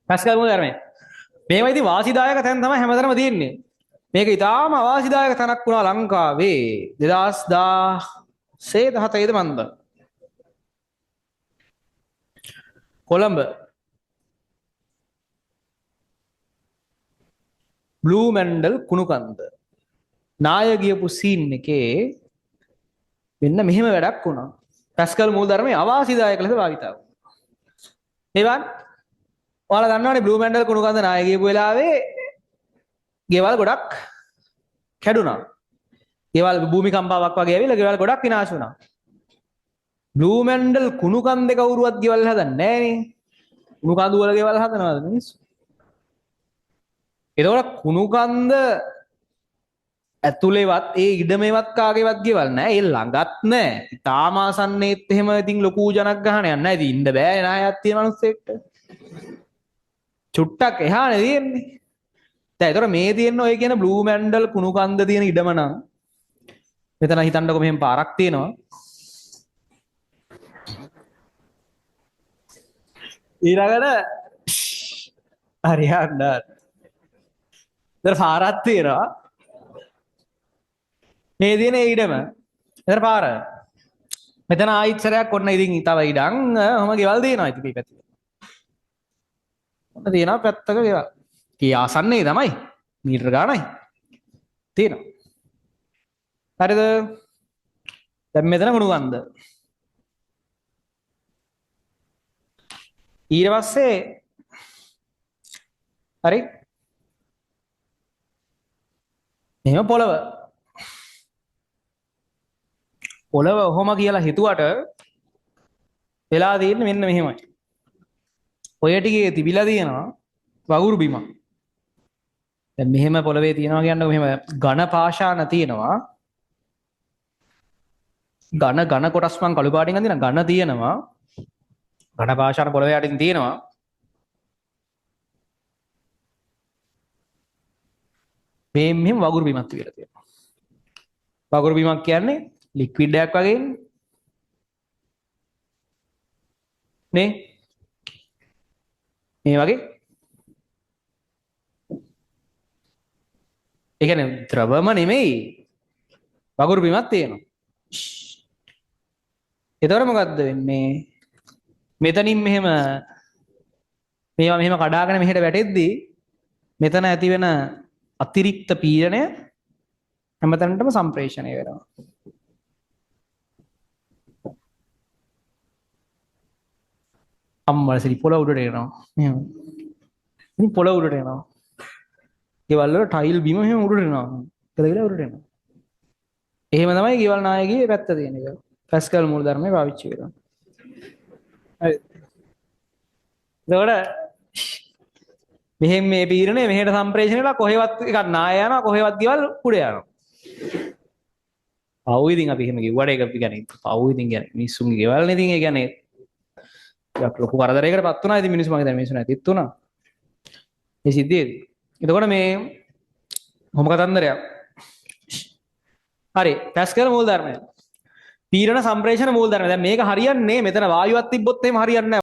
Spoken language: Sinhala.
පැස්කල් මූලධර්මය. මේවා ඉතින් වාසිදායක තැන් තමයි හැමතැනම තියෙන්නේ. මේක ඊටාම අවාසිදායක තැනක් වුණා ලංකාවේ 2016 17ද මන්ද. කොළඹ බ්ලූ මැන්ඩල් කුණුකන්ද නාය ගියපු සීන් එකේ මෙන්න මෙහෙම වැඩක් වුණා. පැස්කල් මූලධර්මයේ අවාසිදායක ලෙස භාවිතා වුණා. එවන් ඔයාලා දන්නවනේ බ්ලූ මැන්ඩල් කුණුකන්ද නාය ගියපු වෙලාවේ ගෙවල් ගොඩක් කැඩුනා. ගෙවල් භූමිකම්පාවක් වගේ ඇවිල්ලා ගෙවල් ගොඩක් විනාශ වුණා. බ්ලූ මැන්ඩල් කුණුකන්දේ කවුරුවත් ගෙවල් හදන්නේ නැහනේ. කුණුකන්ද වල ගෙවල් හදනවද මිනිස්සු? එතකොට කුණුකන්ද ඇතුලේවත් ඒ ඉඩමේවත් කාගේවත් ගෙවල් නැහැ. ඒ ළඟත් නැහැ. ඊටාම ආසන්නේත් එහෙම ඉතින් ලොකු ජනග්‍රහණයක් නැහැ. ඉතින් ඉන්න බෑ නායයක් තියෙන මිනිස්සෙක්ට. චුට්ටක් එහානේ තියෙන්නේ. දැන් ඒතර මේ තියෙන ඔය කියන බ්ලූ මැන්ඩල් කුණුකන්ද තියෙන ඉඩම නම් මෙතන හිතන්නකො මෙහෙම පාරක් තියෙනවා. ඊළඟට හරියන්න. දැන් පාරක් තියෙනවා. මේ තියෙන ඒ ඉඩම. එතන පාර. මෙතන ආයිත් සරයක් ඔන්න ඉතින් තව ඉඩම් ඔහම ගෙවල් දෙනවා ඉතින් මේ පැත්තේ. ඔන්න තියෙනවා පැත්තක ගෙවල්. කී ආසන්නේ තමයි. මීටර ගාණයි. තියෙනවා. හරිද? දැන් මෙතන කුණුකන්ද. ඊට පස්සේ හරි මෙහෙම පොළව ඔහොම කියලා හිතුවට වෙලා තියෙන්නේ මෙන්න මෙහෙමයි. ඔය ටිකේ තිබිලා තියෙනවා වගුරු බිමක්. දැන් මෙහෙම පොළවේ තියෙනවා කියන්නේ මෙහෙම ඝන පාෂාණ තියෙනවා. ඝන කොටස් මං කළු පාටින් අඳින ඝන තියෙනවා. ඝන පාෂාණ පොළවේ යටින් තියෙනවා. මේ මෙහෙම වගුරු බිමක් තියලා තියෙනවා. වගුරු බිමක් කියන්නේ ලික්විඩ් එකක් වගේ නේ. මේ වගේ ඒ කියන්නේ ද්‍රවම නෙමෙයි වගුරු බිමක් තියෙනවා. එතකොට මොකද්ද වෙන්නේ? මෙතනින් මෙහෙම මේවා මෙහෙම කඩාගෙන මෙහෙට වැටෙද්දී මෙතන ඇති වෙන අතිරික්ත පීඩනය හැමතැනටම සම්ප්‍රේෂණය වෙනවා. අම්මලසිරි පොළ උඩට එනවා. මෙහෙම. ඉතින් පොළ උඩට එනවා. ගෙවල් වල ටයිල් බිම මෙහෙම උඩට එනවා. කළගිලා උඩට එනවා. එහෙම තමයි ගෙවල් නායකගේ පැත්ත තියෙන එක. පැස්කල් මූලධර්මයේ පාවිච්චි කරනවා. හරි. එතකොට මෙහෙම මේ පීඩනය මෙහෙට සම්ප්‍රේෂණය වෙලා කොහෙවත් එකක් නාය යනවා කොහෙවත් ගෙවල් උඩ යනවා. පව් ඉතින් අපි එහෙම කිව්වට ඒක කියන්නේ පව් ඉතින් කියන්නේ මිනිස්සුන්ගේ ගෙවල් නේ ඉතින් ඒ කියන්නේ යක් ලොකු කරදරයකටපත් වුණා. ඉතින් මිනිස්සු මගේ දැන් මිනිස්සු නැතිත් වුණා. මේ සිද්ධියේදී. එතකොට මේ මොම කතන්දරයක්. හරි පැස්කල් මූලධර්මය. පීඩන සම්ප්‍රේෂණ මූලධර්මය. දැන් මේක හරියන්නේ මෙතන වායුවක් තිබ්බොත් එහෙම හරියන්නේ නැහැ.